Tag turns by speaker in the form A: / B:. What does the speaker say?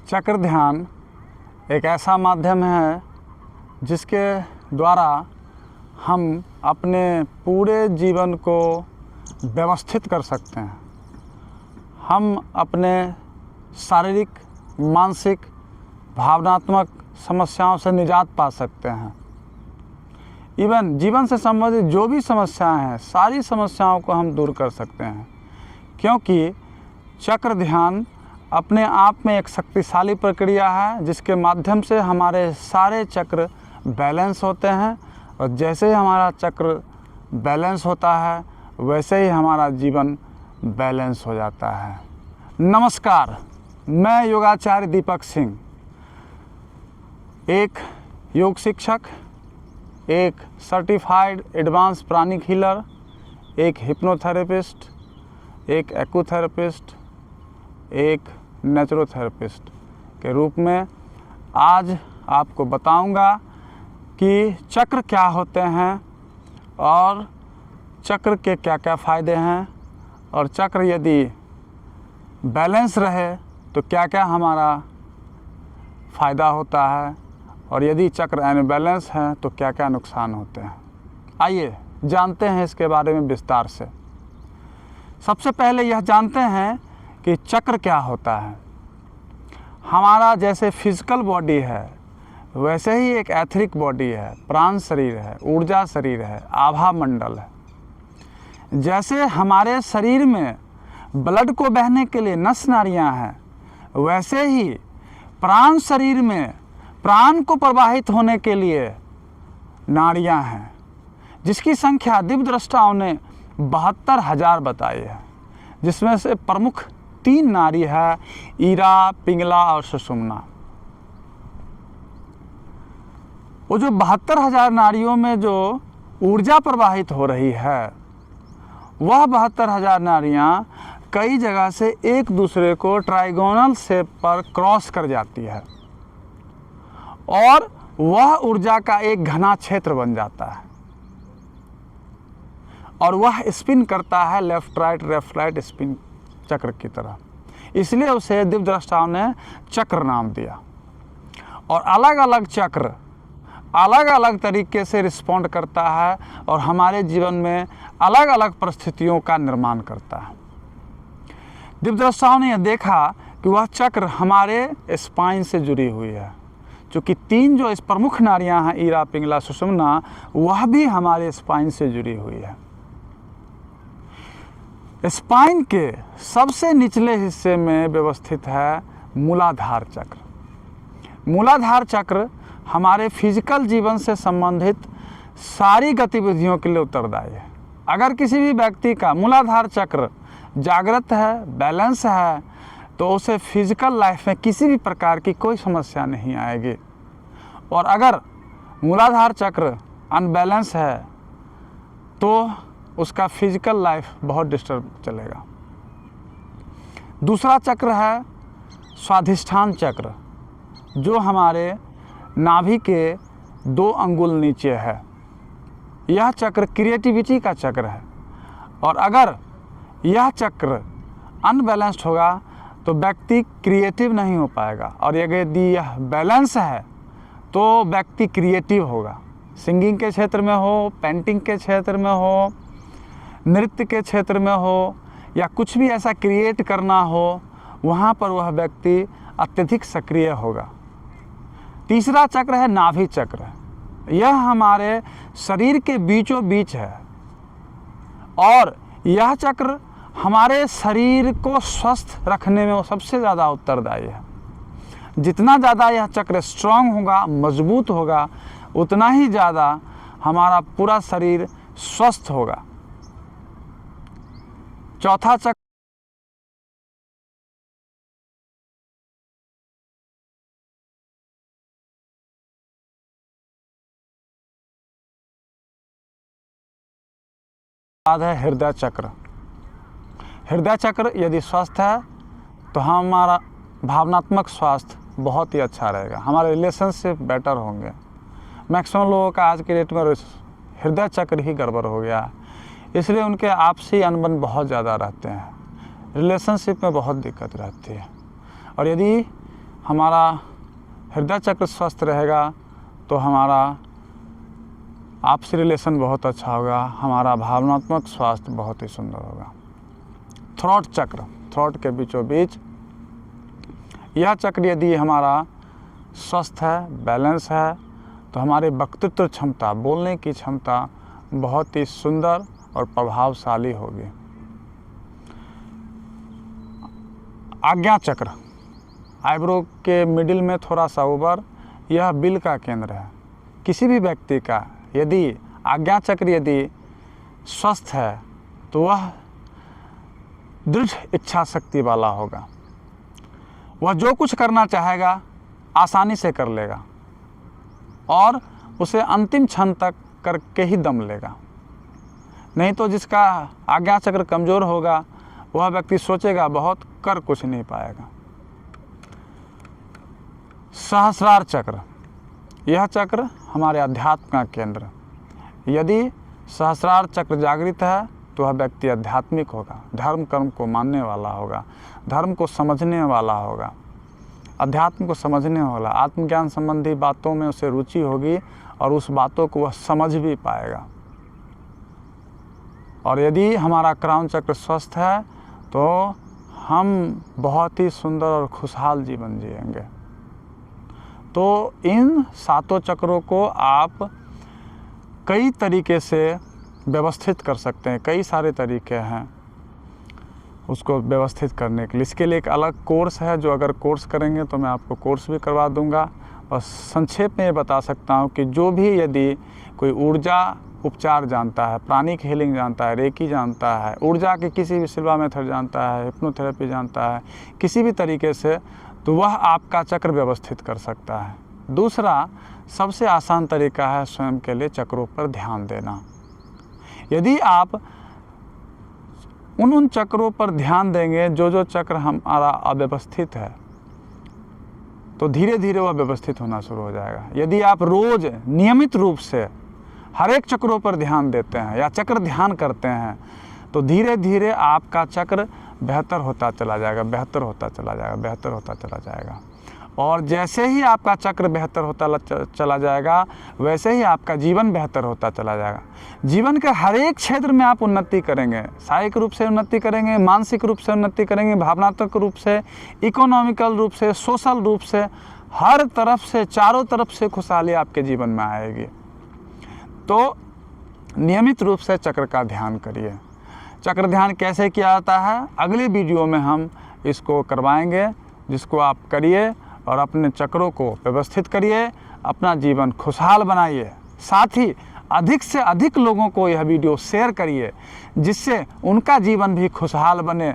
A: चक्र ध्यान एक ऐसा माध्यम है जिसके द्वारा हम अपने पूरे जीवन को व्यवस्थित कर सकते हैं। हम अपने शारीरिक, मानसिक, भावनात्मक समस्याओं से निजात पा सकते हैं। इवन जीवन से संबंधित जो भी समस्याएं हैं, सारी समस्याओं को हम दूर कर सकते हैं, क्योंकि चक्र ध्यान अपने आप में एक शक्तिशाली प्रक्रिया है जिसके माध्यम से हमारे सारे चक्र बैलेंस होते हैं, और जैसे ही हमारा चक्र बैलेंस होता है वैसे ही हमारा जीवन बैलेंस हो जाता है। नमस्कार, मैं योगाचार्य दीपक सिंह, एक योग शिक्षक, एक सर्टिफाइड एडवांस प्राणिक हीलर, एक हिप्नोथेरेपिस्ट, एक एक्यूथेरेपिस्ट, एक नेचुरोथेरेपिस्ट के रूप में आज आपको बताऊंगा कि चक्र क्या होते हैं और चक्र के क्या क्या फ़ायदे हैं, और चक्र यदि बैलेंस रहे तो क्या क्या हमारा फ़ायदा होता है, और यदि चक्र अनबैलेंस है तो क्या क्या नुकसान होते हैं। आइए जानते हैं इसके बारे में विस्तार से। सबसे पहले यह जानते हैं कि चक्र क्या होता है। हमारा जैसे फिजिकल बॉडी है वैसे ही एक एथरिक बॉडी है, प्राण शरीर है, ऊर्जा शरीर है, आभा मंडल है। जैसे हमारे शरीर में ब्लड को बहने के लिए नस नाड़ियाँ हैं, वैसे ही प्राण शरीर में प्राण को प्रवाहित होने के लिए नाड़ियाँ हैं, जिसकी संख्या दिव्यद्रष्टाओं ने 72,000 बताई है, जिसमें से प्रमुख 3 नाड़ी है, ईरा, पिंगला और सुषुम्ना। वो जो 72,000 नाड़ियों में जो ऊर्जा प्रवाहित हो रही है, वह 72,000 नाड़ियाँ कई जगह से एक दूसरे को ट्राइगोनल शेप पर क्रॉस कर जाती है और वह ऊर्जा का एक घना क्षेत्र बन जाता है, और वह स्पिन करता है लेफ्ट राइट स्पिन चक्र की तरह। इसलिए उसे दिव्यद्रष्टाओं ने चक्र नाम दिया। और अलग अलग चक्र अलग अलग तरीके से रिस्पॉन्ड करता है और हमारे जीवन में अलग अलग परिस्थितियों का निर्माण करता है। दिव्यद्रष्टाओं ने यह देखा कि वह चक्र हमारे स्पाइन से जुड़ी हुई है, चूँकि 3 जो इस प्रमुख नाड़ियाँ हैं, ईरा, पिंगला, सुषुम्ना, वह भी हमारे स्पाइन से जुड़ी हुई है। स्पाइन के सबसे निचले हिस्से में व्यवस्थित है मूलाधार चक्र। मूलाधार चक्र हमारे फिजिकल जीवन से संबंधित सारी गतिविधियों के लिए उत्तरदायी है। अगर किसी भी व्यक्ति का मूलाधार चक्र जागृत है, बैलेंस है, तो उसे फिजिकल लाइफ में किसी भी प्रकार की कोई समस्या नहीं आएगी। और अगर मूलाधार चक्र अनबैलेंस है तो उसका फिजिकल लाइफ बहुत डिस्टर्ब चलेगा। दूसरा चक्र है स्वाधिष्ठान चक्र, जो हमारे नाभि के 2 अंगुल नीचे है। यह चक्र क्रिएटिविटी का चक्र है, और अगर यह चक्र अनबैलेंस्ड होगा तो व्यक्ति क्रिएटिव नहीं हो पाएगा, और यदि यह बैलेंस है तो व्यक्ति क्रिएटिव होगा। सिंगिंग के क्षेत्र में हो, पेंटिंग के क्षेत्र में हो, नृत्य के क्षेत्र में हो, या कुछ भी ऐसा क्रिएट करना हो, वहाँ पर वह व्यक्ति अत्यधिक सक्रिय होगा। तीसरा चक्र है नाभि चक्र। यह हमारे शरीर के बीचों बीच है, और यह चक्र हमारे शरीर को स्वस्थ रखने में सबसे ज़्यादा उत्तरदायी है। जितना ज़्यादा यह चक्र स्ट्रांग होगा, मजबूत होगा, उतना ही ज़्यादा हमारा पूरा शरीर स्वस्थ होगा। चौथा चक्र है हृदय चक्र। हृदय चक्र यदि स्वस्थ है तो हमारा भावनात्मक स्वास्थ्य बहुत ही अच्छा रहेगा, हमारे रिलेशनशिप बेटर होंगे। मैक्सिमम लोगों का आज के डेट में हृदय चक्र ही गड़बड़ हो गया है, इसलिए उनके आपसी अनबन बहुत ज़्यादा रहते हैं, रिलेशनशिप में बहुत दिक्कत रहती है। और यदि हमारा हृदय चक्र स्वस्थ रहेगा तो हमारा आपसी रिलेशन बहुत अच्छा होगा, हमारा भावनात्मक स्वास्थ्य बहुत ही सुंदर होगा। थ्रोट चक्र, थ्रोट के बीचों बीच यह चक्र यदि हमारा स्वस्थ है, बैलेंस है, तो हमारी वक्तृत्व क्षमता, बोलने की क्षमता बहुत ही सुंदर और प्रभावशाली होगी। आज्ञा चक्र, आईब्रो के मिडिल में थोड़ा सा ऊपर, यह बिल का केंद्र है। किसी भी व्यक्ति का यदि आज्ञा चक्र यदि स्वस्थ है तो वह दृढ़ इच्छा शक्ति वाला होगा। वह जो कुछ करना चाहेगा आसानी से कर लेगा और उसे अंतिम क्षण तक करके ही दम लेगा। नहीं तो जिसका आज्ञा चक्र कमज़ोर होगा वह व्यक्ति सोचेगा बहुत, कर कुछ नहीं पाएगा। सहस्रार चक्र, यह चक्र हमारे अध्यात्म का केंद्र। यदि सहस्रार चक्र जागृत है तो वह व्यक्ति आध्यात्मिक होगा, धर्म कर्म को मानने वाला होगा, धर्म को समझने वाला होगा, अध्यात्म को समझने वाला, आत्मज्ञान संबंधी बातों में उसे रुचि होगी और उस बातों को वह समझ भी पाएगा। और यदि हमारा क्राउन चक्र स्वस्थ है तो हम बहुत ही सुंदर और खुशहाल जीवन जिएंगे। तो इन सातों चक्रों को आप कई तरीके से व्यवस्थित कर सकते हैं, कई सारे तरीके हैं उसको व्यवस्थित करने के लिए। इसके लिए एक अलग कोर्स है, जो अगर कोर्स करेंगे तो मैं आपको कोर्स भी करवा दूंगा। और संक्षेप में ये बता सकता हूँ कि जो भी यदि कोई ऊर्जा उपचार जानता है, प्राणिक हीलिंग जानता है, रेकी जानता है, ऊर्जा के किसी भी सिल्वा मेथड जानता है, हिप्नोथेरेपी जानता है, किसी भी तरीके से, तो वह आपका चक्र व्यवस्थित कर सकता है। दूसरा सबसे आसान तरीका है स्वयं के लिए चक्रों पर ध्यान देना। यदि आप उन चक्रों पर ध्यान देंगे जो चक्र हमारा अव्यवस्थित है, तो धीरे धीरे वह व्यवस्थित होना शुरू हो जाएगा। यदि आप रोज नियमित रूप से हर एक चक्रों पर ध्यान देते हैं या चक्र ध्यान करते हैं तो धीरे धीरे आपका चक्र बेहतर होता चला जाएगा, बेहतर होता चला जाएगा, बेहतर होता चला जाएगा। और जैसे ही आपका चक्र बेहतर होता चला जाएगा वैसे ही आपका जीवन बेहतर होता चला जाएगा। जीवन के हर एक क्षेत्र में आप उन्नति करेंगे, शारीरिक रूप से उन्नति करेंगे, मानसिक रूप से उन्नति करेंगे, भावनात्मक रूप से, इकोनॉमिकल रूप से, सोशल रूप से, हर तरफ से, चारों तरफ से खुशहाली आपके जीवन में आएगी। तो नियमित रूप से चक्र का ध्यान करिए। चक्र ध्यान कैसे किया जाता है अगले वीडियो में हम इसको करवाएंगे, जिसको आप करिए और अपने चक्रों को व्यवस्थित करिए, अपना जीवन खुशहाल बनाइए। साथ ही अधिक से अधिक लोगों को यह वीडियो शेयर करिए जिससे उनका जीवन भी खुशहाल बने,